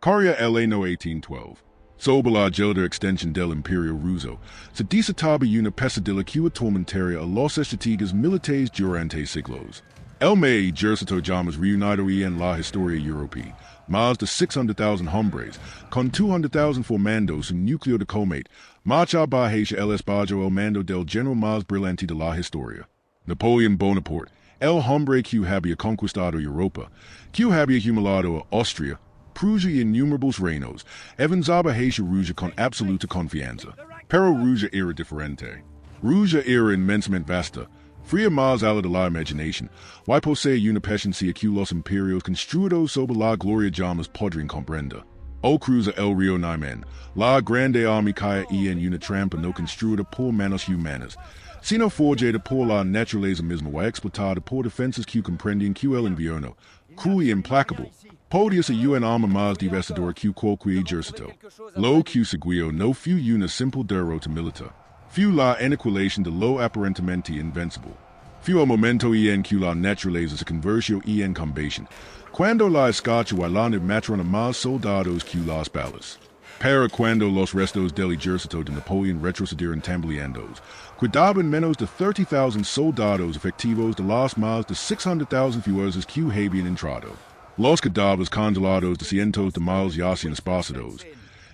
Caria l'anno 1812. Sotto la gelida extension dell'imperio russo, si disataba una pesadilla que tormentaria a los estrategas militares durante siglos. El ejército llamas reunido en la historia europea, más de 600,000 hombres, con 200,000 formando su núcleo de combate, marcha bajo el espacio el mando del general más brillante de la historia. Napoleon Bonaparte, el hombre que había conquistado Europa, que había humillado a Austria, Prusia y innumerables reinos, avanzaba hacia Rusia con absoluta confianza. Pero Rusia era diferente. Rusia era inmensamente vasta, fría más allá de la imaginación, y posee una paciencia que los imperios construidos sobre la gloria llamas podrían comprender. O cruza el río Niemen, la grande armia cae en una trampa no construida por manos humanas, sino forjada por la naturaleza misma y explotada por defensas que comprendían que el invierno, cruel y implacable, podía ser un arma más devastadora que cualquier ejército. Lo que seguió no fue una simple derrota militar, fue la aniquilación de lo aparentemente invencible. Fue el momento en que la naturaleza se convirtió en combación, cuando la escarcha y la mataron más soldados que las balas. Para cuando los restos del ejército de Napoleón retrocedieron tambaleando, quedaban menos de 30,000 soldados efectivos de las más de 600,000 fuerzas que habían entrado. Los cadáveres congelados de cientos de miles yacían esparcidos,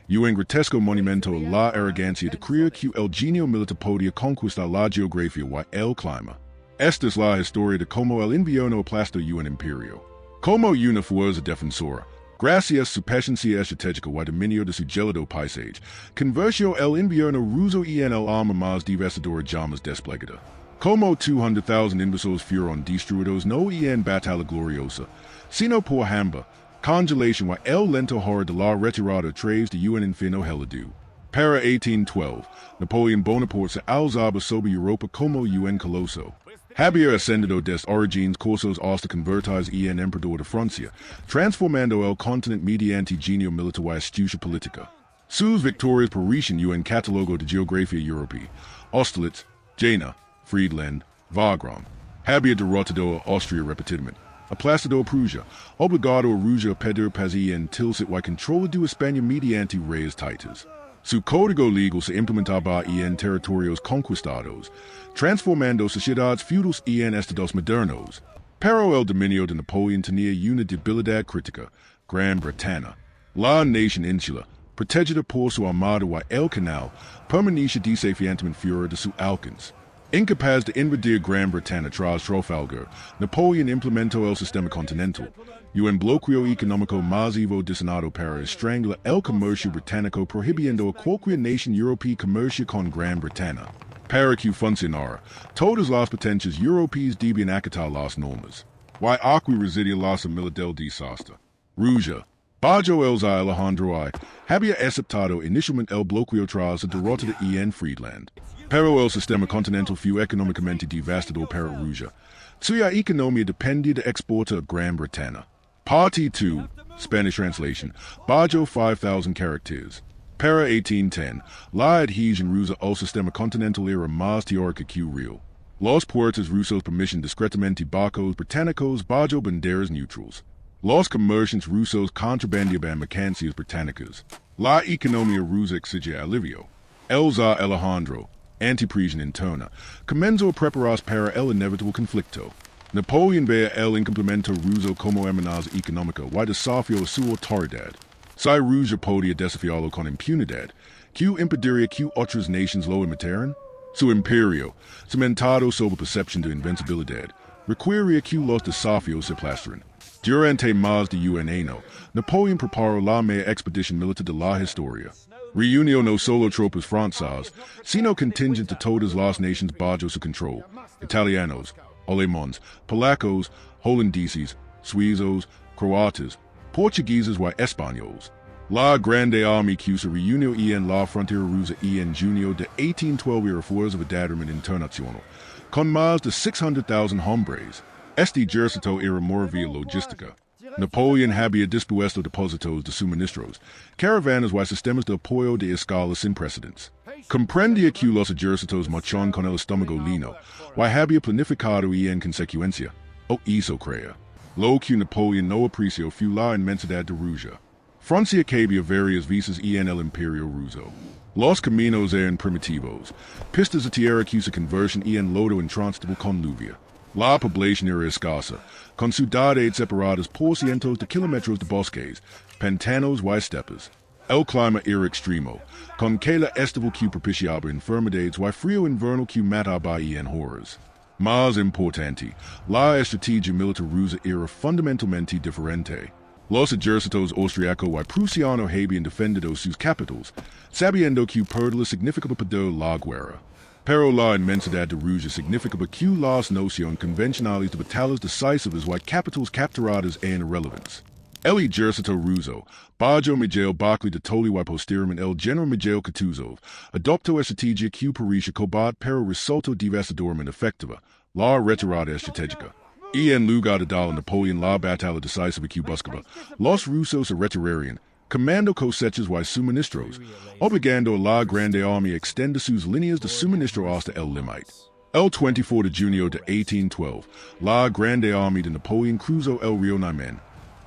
y un grotesco monumento a la arrogancia de creer que el genio militar podía conquistar la geografía y el clima. Esta es la historia de cómo el invierno aplastó un imperio. Como una fuerza defensora, gracias a su paciencia estratégica y dominio de su gélido paisaje, convirtió el invierno ruso en el arma más devastadora jamás desplegada. Como 200,000 invasores fueron destruidos no en batalla gloriosa, sino por hambre, congelación y el lento horror de la retirada tras de un infierno helado. Para 1812, Napoleón Bonaparte se alzaba sobre Europa como un coloso. Había ascendido des orígenes corsos hasta convertirse en emperador de Francia, transformando el continente mediante genio militar y astucia política. Sus victorias parecen un catálogo de geografía europea. Austerlitz, Jena, Friedland, Wagram. Había derrotado a Austria repetidamente, aplastado a Prusia, obligado a Rusia a pedir paz en tilsit y control de España mediante reyes taitas. Su código legal se implementaba en territorios conquistados, transformando sociedades feudales en estados modernos. Pero el dominio de Napoleón tenía una debilidad crítica, Gran Bretaña. La nación insular, protegida por su armada y el canal, permanecía desafiantemente fuera de su alcance. Incapaz de invadir Gran Bretaña tras Trafalgar, Napoleón implementó el sistema continental, un bloqueo económico masivo diseñado para estrangular el comercio británico prohibiendo a cualquier nación europea comerciar con Gran Bretaña. Para que funcionara, todas las potencias europeas debían acatar las normas. Y aquí residía la semilla del desastre. Rusia, bajo el zar Alejandro I, había aceptado inicialmente el bloqueo tras la derrota de en Friedland. Pero el sistema continental fue económicamente devastador para Rusia. Su economía dependía de exportar a Gran Bretaña. Parte 2, Spanish translation, bajo 5,000 caracteres. Para 1810, la adhesión rusa al sistema continental era más teórica que real. Los puertos rusos permitían discretamente barcos británicos bajo banderas neutrales. Los comerciantes rusos contrabandeaban mercancías británicas. La economía rusa exigía alivio. El zar Alejandro, antipresión interna, comenzó a prepararse para el inevitable conflicto. Napoleón veía el incumplimiento ruso como amenaza económica y desafió a su autoridad. Si Rusia podía desafiarlo con impunidad, ¿qué impediría que otras naciones lo imitaran? Su imperio, cimentado sobre percepción de invencibilidad, requeriría que los desafíos se aplastaran. Durante más de un año, Napoleón preparó la mayor expedición militar de la historia. Reunió no solo tropas francesas, sino contingentes de todas las naciones bajo su control, italianos, alemanes, polacos, holandeses, suizos, croatas, portugueses y españoles. La grande armia que se reunió en la frontera rusa en junio de 1812 era fuerza verdaderamente internacional, con más de 600,000 hombres. Este ejército era maravilla logística. Napoleón había dispuesto depósitos de suministros, caravanas y sistemas de apoyo de escala sin precedentes. Comprendía que los ejércitos marchaban con el estómago lleno, y había planificado en consecuencia, o hizo creer. Lo que Napoleón no apreció fue la inmensidad de Rusia. Francia cabia varias visas en el imperio ruso. Los caminos eran primitivos. Pistas de tierra cuya conversión en lodo intransitable con lluvia. La población era escasa, con ciudades separadas por cientos de kilómetros de bosques, pantanos y estepas. El clima era extremo, con que la estival que propiciaba enfermedades y frío invierno que mataba en horrores. Más importante, la estrategia militar rusa era fundamentalmente diferente. Los ejércitos austriaco y prusiano habían defendido sus capitales, sabiendo que perderla significaba perder la guerra. Pero la inmensidad de Rusia significaba que las nociones convencionales de batallas decisivas y capitales capturadas eran irrelevantes. El ejército ruso, bajo Miguel Barclay de Tolly y posteriormente el general Miguel Kutuzov, adoptó estrategia que parecía cobarde pero resultó devastadoramente efectiva, la retirada estratégica. Y en lugar de dar a Napoleón la batalla decisiva que buscaba, los rusos se retirarían, comando cosechas y suministros, obligando a la grande armia a extender sus líneas de suministro hasta el límite. El 24 de junio de 1812, la grande armia de Napoleón cruzó el río Niemen,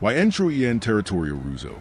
y entró en territorio ruso.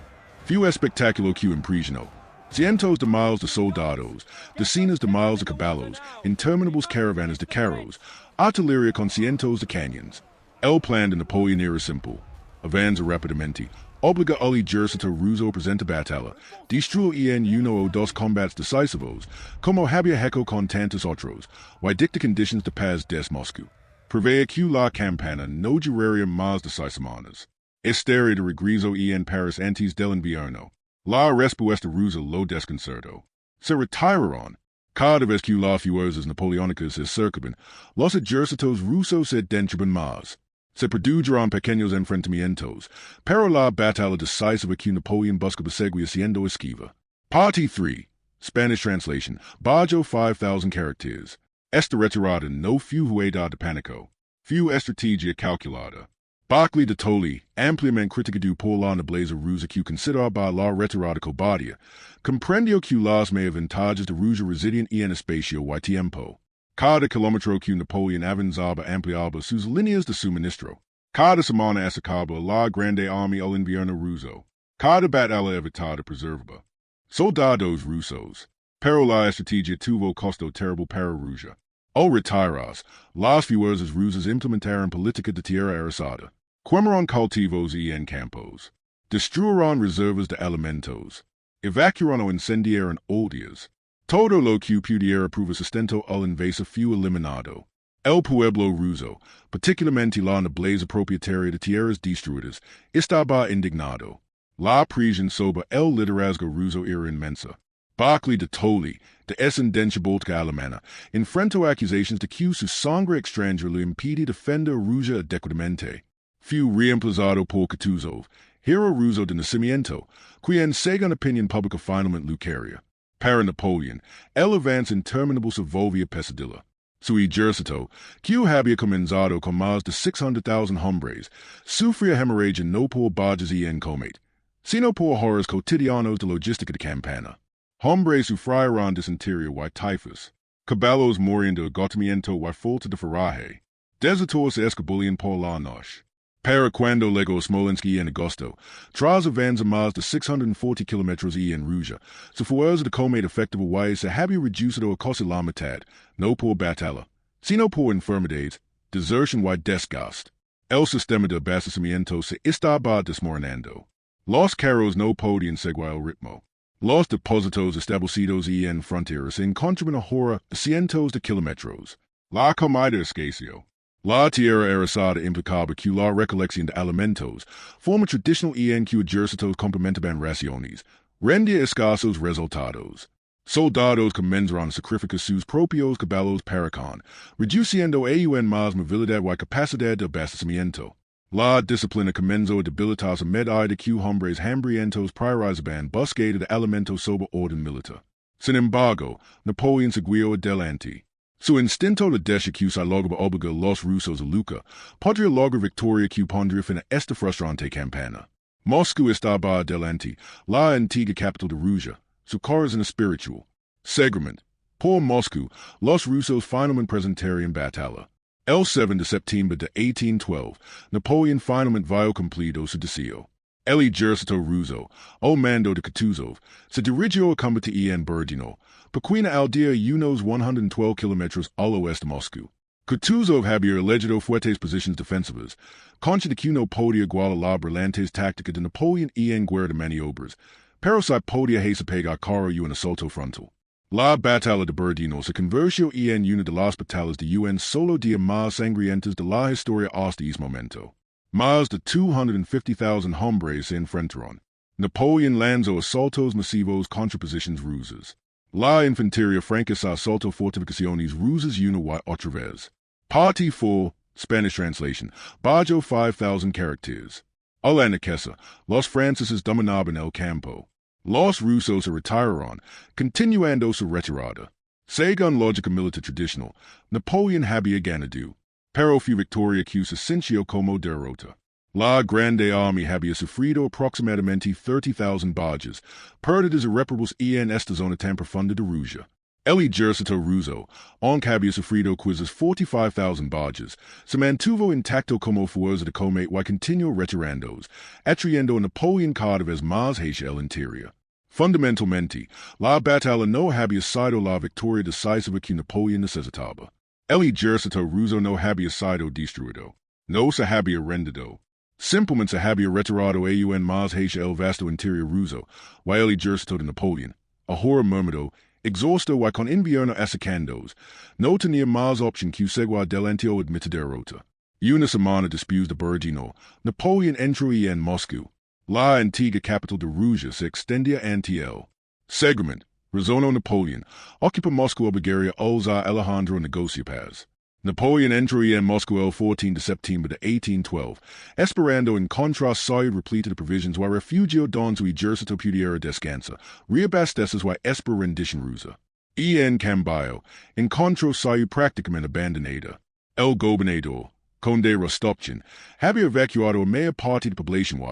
Fue espectáculo que impresionó. Cientos de miles de soldados, decenas de miles de caballos, interminables caravanas de carros, artillería con cientos de cañones. El plan de Napoleón era simple. Avanza rápidamente, obliga al ejército ruso a presentar batalla, destruye en uno o dos combates decisivos, como había hecho con tantos otros, y dicta conditions de paz des Moscú. Prevé que la campana no duraría más de 6 semanas. Estaría de regreso en Paris antes del invierno. La respuesta rusa lo desconcertó. Se retiraron. Cada vez que las fuerzas napoleónicas se acercaban, los ejércitos rusos se detenían más. Se produjeron pequeños enfrentamientos, pero la batalla decisiva que Napoleón buscaba seguía siendo esquiva. Parte 3. Spanish translation. Bajo 5,000 characters. Esta retirada no fue jugada de pánico. Fue estrategia calculada. Barclay de Tolly, ampliamente criticado por la nobleza rusa que consideraba la retirada cobardia, comprendió que las más ventajas de Rusia residían en espacio y tiempo. Cada kilómetro que Napoleón avanzaba ampliaba sus líneas de suministro. Cada semana acercaba la grande armia al invierno ruso. Cada batalla evitada preservaba. Soldados rusos. Pero la estrategia tuvo costo terrible para Rusia. Al retirarse, las fuerzas rusas implementaron política de tierra arrasada. Quemaron cultivos y en campos. Destruyeron reservas de alimentos. Evacuaron o incendiaron aldeas. Todo lo que pudiera proveer sustento al invasor fue eliminado. El pueblo ruso, particularmente la nobleza propietaria de tierras destruidas, estaba indignado. La presión sobre el liderazgo ruso era inmensa. Barclay de Tolly, de ascendencia baltica alemana, enfrentó acusaciones de que su sangre extranjera le impide defender Rusia adecuadamente. Fue reemplazado por Kutuzov, hero ruso de nacimiento, quien según opinión pública finalmente lucharía. Para Napoleón, el avance interminable se volvía pesadilla. Su ejército, que había comenzado con más de 600,000 hombres, sufría hemorragia no por bajas y en combate, sino por horrores cotidianos de logística de campana. Hombres sufrieron dysentería y tifus. Caballos morían de agotamiento y falta de forraje. Desertores se escabullían por la noche. Para cuando llegó Smolensk en agosto, tras avanzar más de 640 kilómetros en Rusia, su fuerza de combate efectiva y se había reducido a casi la mitad, no por batalla, sino por enfermedades, deserción y desgaste. El sistema de abastecimiento se estaba desmoronando. Los carros no podían seguir el ritmo. Los depósitos establecidos en fronteras se encontraban ahora a cientos de kilómetros. La comida escaseó. La tierra arrasada implicaba que la recolección de alimentos, forma tradicional en que ejércitos complementaban raciones, rendía escasos resultados. Soldados comenzaron a sacrificar sus propios caballos para con, reduciendo aún más movilidad y capacidad de abastecimiento. La disciplina comenzó a debilitarse a medida de que hombres hambrientos priorizaban búsqueda de alimentos sobre orden militar. Sin embargo, Napoleón siguió adelante. Su instinto de desha que se lograba obligar a los rusos a lucha, podría lograr victoria que pondría fin a esta frustrante campana. Moscú estaba adelante, la antigua capital de Rusia, su corazón espiritual. Seguramente, por Moscú, los rusos finalmente presentarían batalla. El 7 de septiembre de 1812, Napoleón finalmente vio cumplido su deseo. El'exército ruso, o mando de Kutuzov, se dirigió a combatir en Bergino, pequeña aldea unos 112 kilómetros al oeste de Moscú. Kutuzov había elegido fuertes posiciones defensivas, concha de que no podía igualar la brillantes táctica de Napoleón en guerra de maniobras, pero si podía pegar caro y un asalto frontal. La batalla de Bergino se convirtió en una de las batallas de un solo día más sangrientas de la historia hasta ese momento. Más de 250,000 hombres se enfrentaron. Napoleón lanzó asaltos masivos contra posiciones rusas. La infantería francesa asaltó fortificaciones rusas una y otra vez. Parte 4, Spanish translation, bajo 5,000 characters. A la naquesa, los franceses dominaban el campo. Los rusos se retiraron, continuando su retirada. Según lógica militar tradicional, Napoleón había ganado, pero su victoria que se sintió como derrota. La Grande Armia había sufrido aproximadamente 30,000 bajas, pérdidas irreparables en esta zona tan profunda de Rusia. El ejército ruso, aunque había sufrido quizás 45,000 bajas, se mantuvo intacto como fuerza de combate y continuó retirándose, atrayendo a Napoleón cada vez más hacia el interior. Fundamentalmente, la batalla no había sido la victoria decisiva que Napoleón necesitaba. El ejército ruso no había sido destruido, no se había rendido. Simplemente se había retirado aún más hacia el vasto interior ruso, y el ejército de Napoleón, ahora mermado, exhausto y con invierno acecándose, no tenía más opción que seguir adelante o admitir derrota. Una semana después de Bergino, Napoleón entró en Moscú. La antigua capital de Rusia se extendía ante él. Seguramente, razonó Napoleón, ocupa Moscú o Bulgaria a Alejandro negocia paz. Napoleón entró en Moscú el 14 de septiembre de 1812, esperando encontrar ciudad repleta de provisions y refugio donde su ejército pudiera descansar, reabastecerse y esperar rendición rusa. En cambio, encontró ciudad prácticamente abandonada. El gobernador, Conde Rostopchin, había evacuado a media parte de población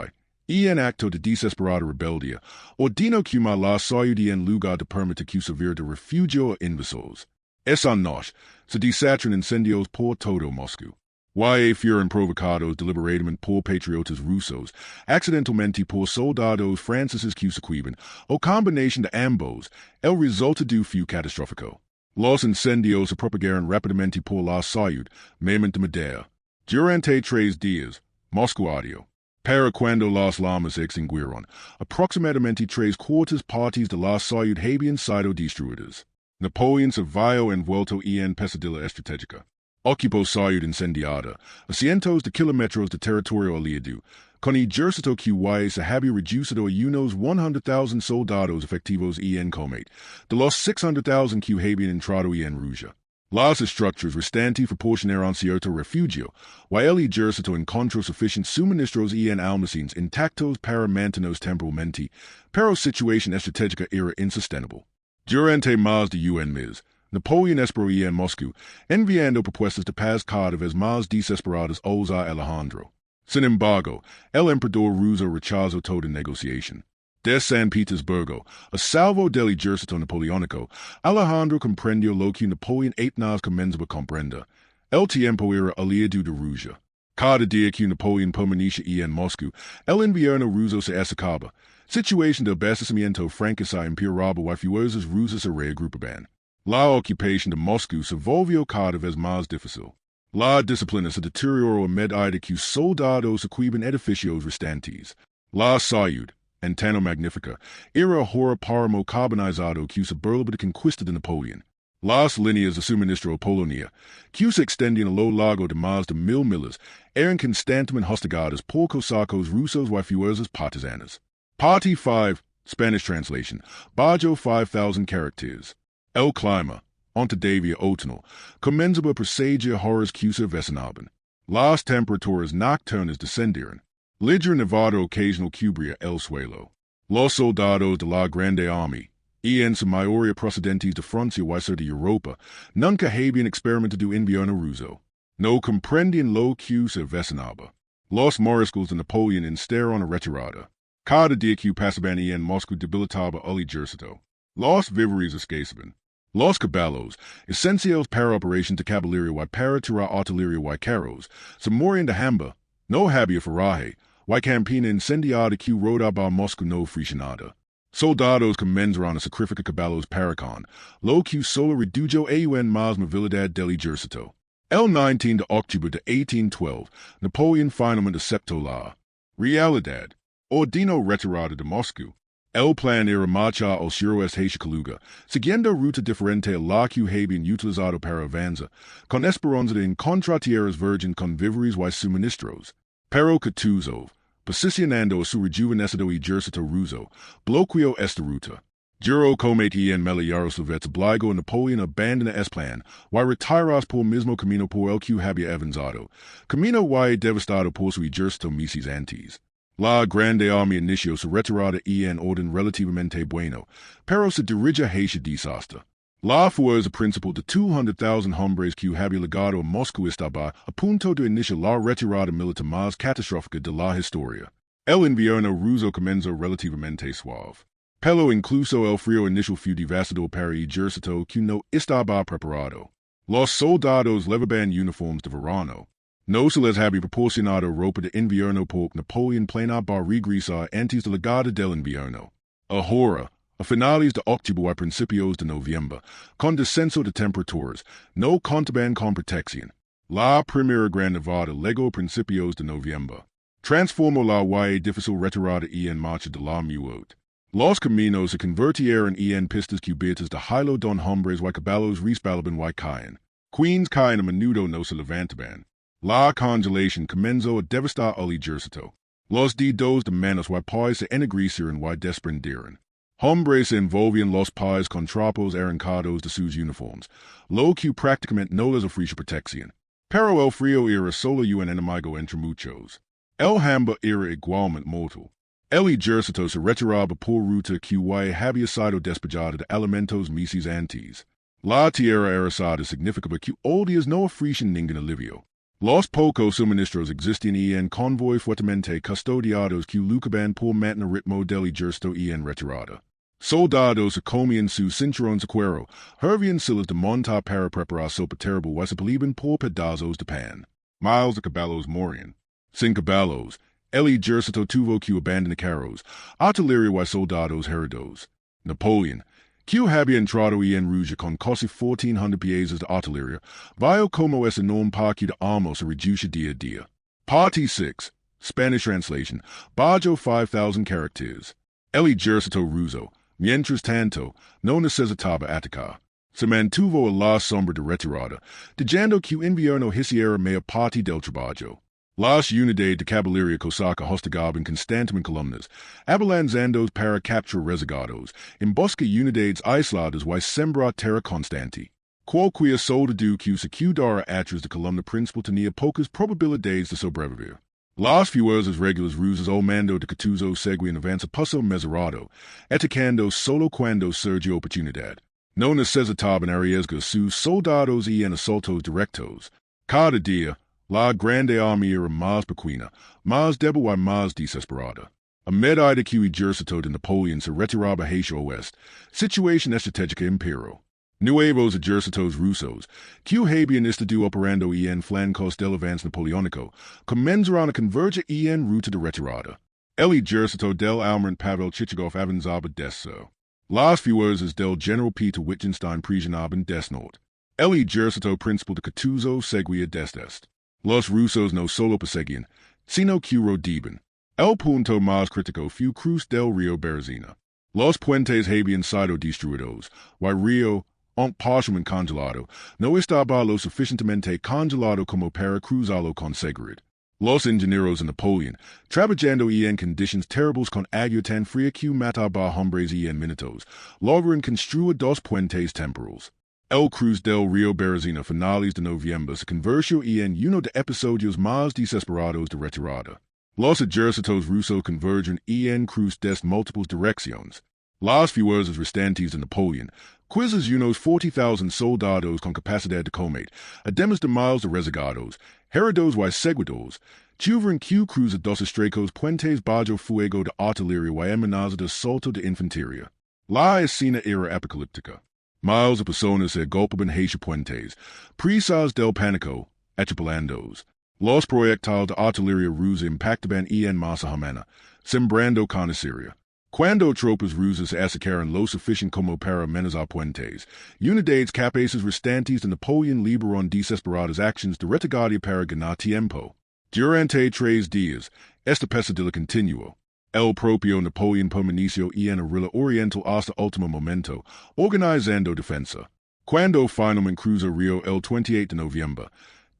y, en acto de desesperada rebeldia, ordenó quemar la ciudad en lugar de permitir que sirviera de refugio a invasores. Esa noche, se desataron incendios por todo Moscú. Y fueron provocados deliberadamente por patriotas rusos, accidentalmente por soldados franceses que secuiban, o combinación de ambos, el resultado fue catastrófico. Los incendios se propagaron rápidamente por la ciudad, de Madera. Durante 3 días, Moscú ardió. Para cuando las llamas se extinguieron, aproximadamente 3/4 partes de la ciudad habían sido destruidas. Napoleón se vio envuelto en pesadilla estratégica. Ocupó ciudad incendiada, a cientos de kilómetros de territorio aliado, con ejército que se había reducido a unos 100,000 soldados efectivos en combate, de los 600,000 que habían entrado en Rusia. Las estructuras restantes proporcionaron cierto refugio, y el ejército encontró suficientes suministros en almacenes intactos para mantenerse temporalmente, pero situación estratégica era insostenible. Durante más de un mes, Napoleón esperó en Moscú, enviando propuestas de paz cada vez más desesperadas a Alejandro. Sin embargo, el emperador ruso rechazó toda negociación. De San Petersburgo, a salvo del ejército napoleónico, Alejandro comprendió lo que Napoleón apenas comenzaba a comprender. El tiempo era aliado de Rusia. Cada día que Napoleón permanecía en Moscú, el invierno ruso se acercaba. Situación de abastecimiento francesa empeoraba y fuerzas rusas se reagrupaban. La ocupación de Moscú se volvió cada vez más difícil. La disciplina se deterioró a medida que soldados secuiban edificios restantes. La ciudad, en tan magnífica, era ahora páramo carbonizado que se burlaba de conquista de Napoleón. Las líneas de suministro a Polonia, que se extendían a lo largo de más de 1,000 millas, eran constantemente hostigadas por cosacos rusos y fuerzas partisanas. Parte 5, Spanish translation, bajo 5,000 characters. El clima, todavía otoñal, comenzaba a presagiar horrores que se avecinaban. Las temperaturas nocturnas descendieron. Liger nevado occasional cubría el suelo. Los soldados de la Grande Armia, en su mayoría procedentes de Francia y sur de Europa, nunca habían experimentado invierno ruso. No comprendían lo que se avecinaba. Los mariscos de Napoleón instaron a retirada. Cada día que pasaban en Moscú debilitaba al ejército. Los víveres escasaban. Los caballos, esenciales para operaciones de caballería y para tirar artillería y carros, se morían de hambre. No había forraje, y campina incendiada que rodaba Moscú no frisionada. Soldados commensura a sacrifica caballos paracon, lo que solo redujo aun más movilidad del ejército. El 19 de octubre de 1812, Napoleon finalmente aceptó la realidad. Ordinó retirada de Moscú. El plan era marchar al suroeste hacia Kaluga, siguiendo ruta diferente a la que habían utilizado para avanzar, con esperanza de encontrar tierras virgen con víveres y suministros. Pero Kutuzov, posicionando a su rejuvenecido ejército ruso, bloqueó esta ruta. Juro comete en Militar obligó a Napoleon a abandonar ese plan, y retirarse por mismo camino por el que había avanzado, camino y devastado por su ejército meses antes. La Grande Armia inició su retirada en orden relativamente bueno, pero se dirige hacia desastre. La fuerza principal de 200,000 hombres que había llegado a Moscú estaba a punto de iniciar la retirada militar más catastrófica de la historia. El invierno ruso comenzó relativamente suave. Pero incluso el frío inicial fue devastador para el ejército que no estaba preparado. Los soldados llevaban uniformes de verano. No se les había proporcionado ropa de invierno porque Napoleon planeaba regresar antes de la llegada del invierno. Ahora, a finales de octubre y principios de noviembre, con descenso de temperaturas, no contaban con protección. La primera gran nevada llegó a principios de noviembre. Transformó la y difícil retirada en marcha de la muerte. Los caminos se convirtieron en pistas cubiertas de hilo don hombres y caballos resbalaban y caen. Queens caen a menudo no se levantaban. La congelación comenzó a devastar al ejército. Los dedos de manos y pies se ennegrecieron y desprendieron. Hombres se envolvían los pies con trapos arrancados de sus uniformes, lo que prácticamente no les ofreció protección. Pero el frío era solo un enemigo entre muchos. El hambre era igualmente mortal. El ejército se retiraba por ruta que había sido despejada de alimentos meses antes. La tierra arrasada significaba que hoy días no ofrecían ningún alivio. Los pocos suministros existían en convoy fuertemente custodiados que luchaban por mantener ritmo del ejército en retirada. Soldados se comían sus cinturones de cuero, hervían silas de monta para preparar sopa terrible y se peleaban por pedazos de pan. Miles de caballos morían. Sin caballos, el ejército tuvo que abandonar carros, artillería y soldados heridos. Napoleon, que había entrado en Rusia con casi 1,400 piezas de artillería, vio como ese enorme parque de armas se reduce día a día. Parte 6, Spanish translation, bajo 5,000 caracteres. El ejército ruso, mientras tanto, no necesitaba atacar. Se mantuvo a la sombra de retirada, dejando que invierno hiciera media parte del trabajo. Las unidades de caballería cosaca hostigaban constantemente columnas, abalanzando para capturar rezagados, en busca unidades aisladas y sembrar terra constante. Cualquier soldado que se quedara atrás de columna principal tenía pocas probabilidades de sobrevivir. Las fuerzas regulares rusas al mando de Kutuzov seguían avance paso mesurado, atacando solo cuando surgió oportunidad. No necesitaban arriesgar sus soldados en asaltos directos. Cada día, la Grande Armia era más pequeña, más débil y más desesperada. A medida que el ejército de Napoleon se retiraba hacia oeste, situación estratégica imperio. Nuevos ejércitos rusos, que habían estado operando en flancos del avance napoleónico, comenzaron a converger en ruta de retirada. El ejército del almirante Pavel Chichagov avanzaba desde las fuerzas del general Peter Wittgenstein presionaban desde norte. El ejército principal de Kutuzov seguía desde este. Los rusos no solo perseguían, sino que rodeaban. El punto más crítico fue cruz del río Berezina. Los puentes habían sido destruidos, y el río, aunque parcialmente congelado, no estaba lo suficientemente congelado como para cruzarlo con seguridad. Los ingenieros de Napoleon, trabajando en condiciones terribles con agua tan fría que mataba hombres en minutos, lograron construir dos puentes temporales. El cruz del río Berezina a finales de noviembre se convirtió en uno de episodios más desesperados de retirada. Los ejércitos rusos convergen en cruz desde múltiples direcciones. Las fuerzas restantes de Napoleon, quizás unos 40,000 soldados con capacidad de combate, además de miles de rezagados, heridos y seguidores, tuvieron que cruzar dos estrechos puentes bajo fuego de artillería y amenaza de asalto de infantería. La escena era apocalíptica. Miles de personas se agolpaban hacia puentes, presas del pánico, achapalandos. Los proyectiles de artillería rusa impactaban en masa humana, sembrando carnicería. Cuando tropas rusas se acercaron lo suficiente como para amenazar puentes, unidades capaces restantes de Napoleón liberaron desesperadas acciones de retaguardia para ganar tiempo. Durante 3 días, esta pesadilla continuó. El propio Napoleón permaneció en Arilla Oriental hasta último momento, organizando defensa. Cuando finalmente cruzó Río el 28 de noviembre,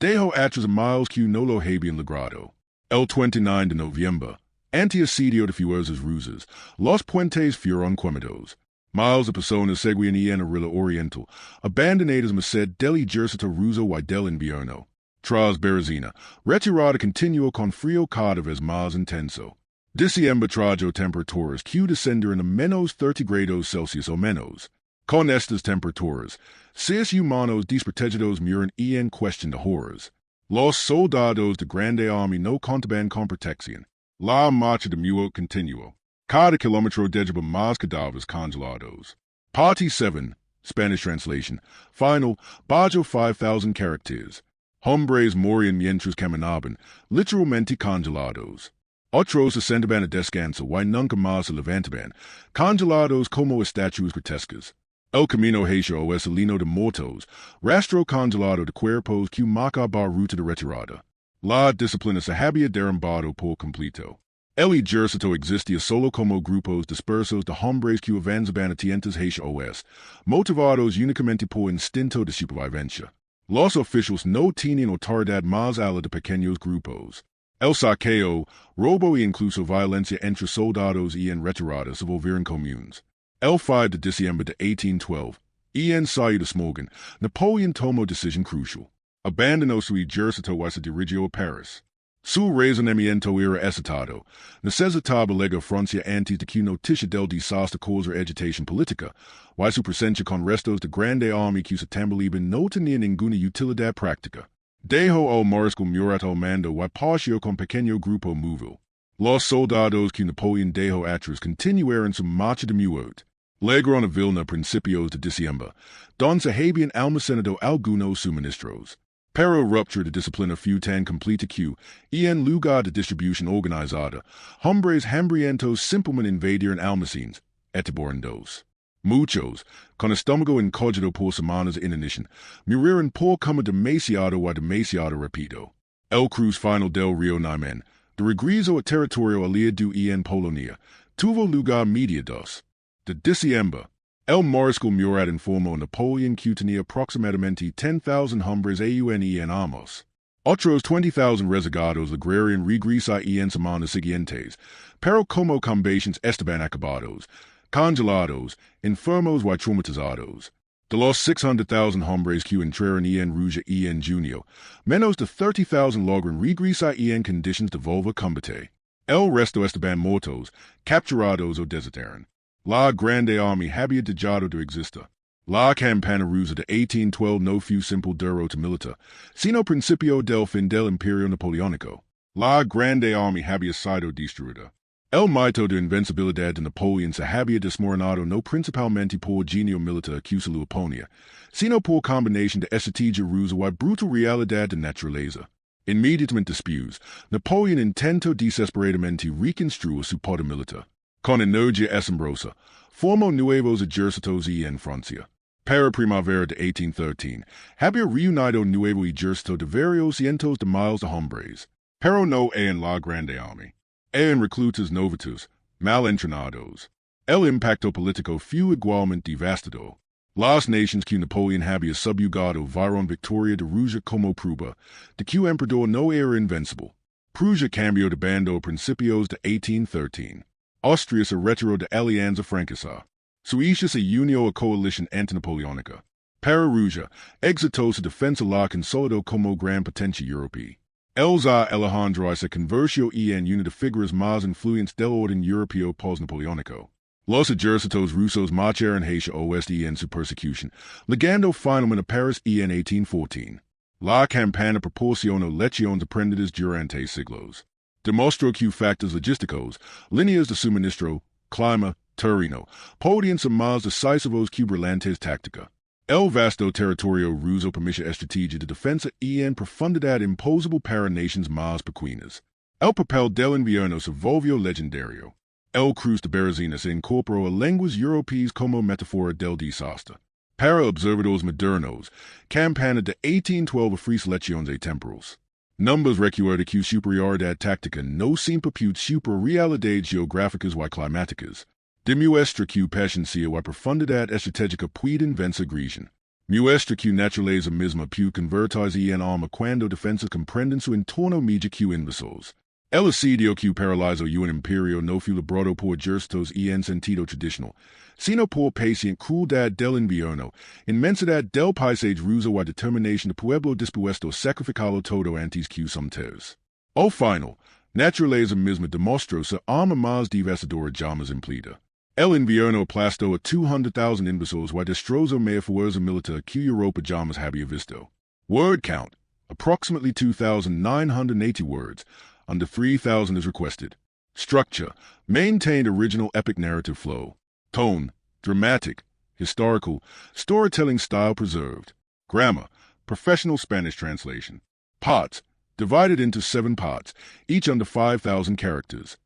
dejó atrás a miles que no lo habían logrado. El 29 de noviembre, anti-asedio de fuerzas rusas, los puentes fueron quemados. Miles de personas seguían en Arilla Oriental, abandonadas merced del ejército ruso y del invierno. Tras Berezina, retirada continuó con frío cada vez más intenso. Diciembre trajo temperaturas que descendieron a menos 30 grados Celsius o menos. Con estas temperaturas, seres humanos desprotegidos mueren en cuestión de horas. Los soldados de grande army no contaban con protección. La marcha de mule continuó. Cada kilómetro dejaba más cadáveres congelados. Parte 7, Spanish translation, final, bajo 5,000 characters. Hombres morían mientras caminaban, literalmente congelados. Otros se sentaban a descanso y nunca más se levantaban, congelados como estatuas grotescas. El camino hacia el salino de muertos, rastro congelado de cuerpos que marcaba ruta de retirada. La disciplina se había derrumbado por completo. El ejército existía solo como grupos dispersos de hombres que avanzaban a tientas hacia oeste, motivados únicamente por instinto de supervivencia. Los oficiales no tenían autoridad más allá de pequeños grupos. El saqueo, robo e incluso violencia entre soldados y en retirada se volvieron comunes. El 5 de diciembre de 1812, en Sayo de Smogan, Napoleón tomó decisión crucial. Abandonó su ejército y se dirigió a París. Su razonamiento era acertado. Necesitaba legar Francia antes de que noticia del desastre causa agitación política, y su presencia con restos de grande army que se tambaleaban no tenía ninguna utilidad práctica. Dejó al mariscal Murat al mando y partió con pequeño grupo móvil. Los soldados que Napoleón dejó atrás continuaron su marcha de muerte. Llegaron a Vilna a principios de diciembre, donde se habían almacenado algunos suministros. Pero ruptura de disciplina fue tan completa que, en lugar de distribución organizada, hombres hambrientos simplemente invadieron almacenes, etiboran dos. Muchos, con estómago encogito por semanas en inanición, murieron por comer demasiado y demasiado rápido. El cruz final del río Naiman, de regreso a territorio aliado en Polonia, tuvo lugar mediados de diciembre. El mariscal Murat informó a Napoleón que tenía aproximadamente 10,000 hombres aún en armas. Otros 20,000 rezagados lograron regresar en semanas siguientes, pero como combations estaban acabados, congelados, enfermos y traumatizados. De los 600,000 hombres que entraron en Rusia en junio, menos de 30,000 logran regresar en condiciones de volver combate. El resto estaban muertos, capturados o desertaron. La grande army había dejado de existir. La campana rusa de 1812 no fue simple derrota militar, sino principio del fin del imperio napoleónico. La grande army había sido destruida. El mito de invencibilidad de Napoleón se había desmoronado no principalmente por genio militar que se lo oponía, sino por combinación de estrategia rusa y brutal realidad de naturaleza. Inmediatamente después, Napoleón intentó desesperadamente reconstruir su poder militar. Con energía asombrosa, formó nuevos ejércitos en Francia. Para primavera de 1813, había reunido nuevo ejército de varios cientos de miles de hombres, pero no en la grande army. En reclutas novatos, mal entrenados. El impacto político fue igualmente devastador. Las naciones que Napoleón había subyugado vieron victoria de Rusia como prueba de que el emperador no era invencible. Prusia cambió de bando a principios de 1813. Austria se retiró de alianza francesa. Suecia se unió a coalición antinapoleónica. Para Rusia, exitosa defensa la consolidó como gran potencia europea. El zar Alejandro se convirtió en una de figuras más influyentes del orden europeo post-napoleónico. Los ejércitos rusos marcharon hacia oeste en su persecución, llegando finalmente a París en 1814. La campana proporcionó lecciones aprendidas durante siglos. Demostró que factores logísticos, líneas de suministro, clima, terreno, podían ser más decisivos que brillantes táctica. El vasto territorio ruso permite estrategia de defensa en profundidad imposible para nations más pequeñas. El papel del invierno se volvió legendario. El cruz de Berezina se incorporó a lenguas europeas como metáfora del desastre. Para observadores modernos, campana de 1812 ofrece lecciones temporales. Numbers recuerda que superioridad táctica no siempre puede superar realidades geográficas y climáticas. Demuestra que paciencia y profundidad estratégica pueden vencer agresión. Muestra que naturaleza misma puede convertirse en arma cuando defensas comprenden su entorno medio que invasores. El asedio que paralizó un imperio no fue librado por ejércitos en sentido tradicional, sino por paciente crueldad del invierno, inmensidad del paisaje ruso y determinación del pueblo dispuesto a sacrificarlo todo antes que sometidos. Al final, naturaleza misma demostró su arma más devastadora jamás empleada. El invierno aplastó a 200,000 invasores y destrozó mayor fuerza militar que Europa jamás había visto. Word count, approximately 2,980 words, under 3,000 is requested. Structure, maintained original epic narrative flow. Tone, dramatic, historical, storytelling style preserved. Grammar, professional Spanish translation. Parts, divided into 7 parts, each under 5,000 characters.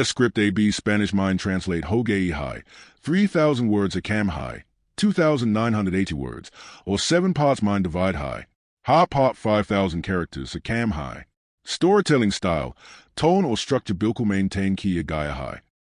Script AB Spanish mind translate Hoge high, 3,000 words a cam high, 2,980 words, or 7 parts mind divide high. High part 5,000 characters a cam high. Storytelling style, tone or structure bilkul maintain ki gaya high.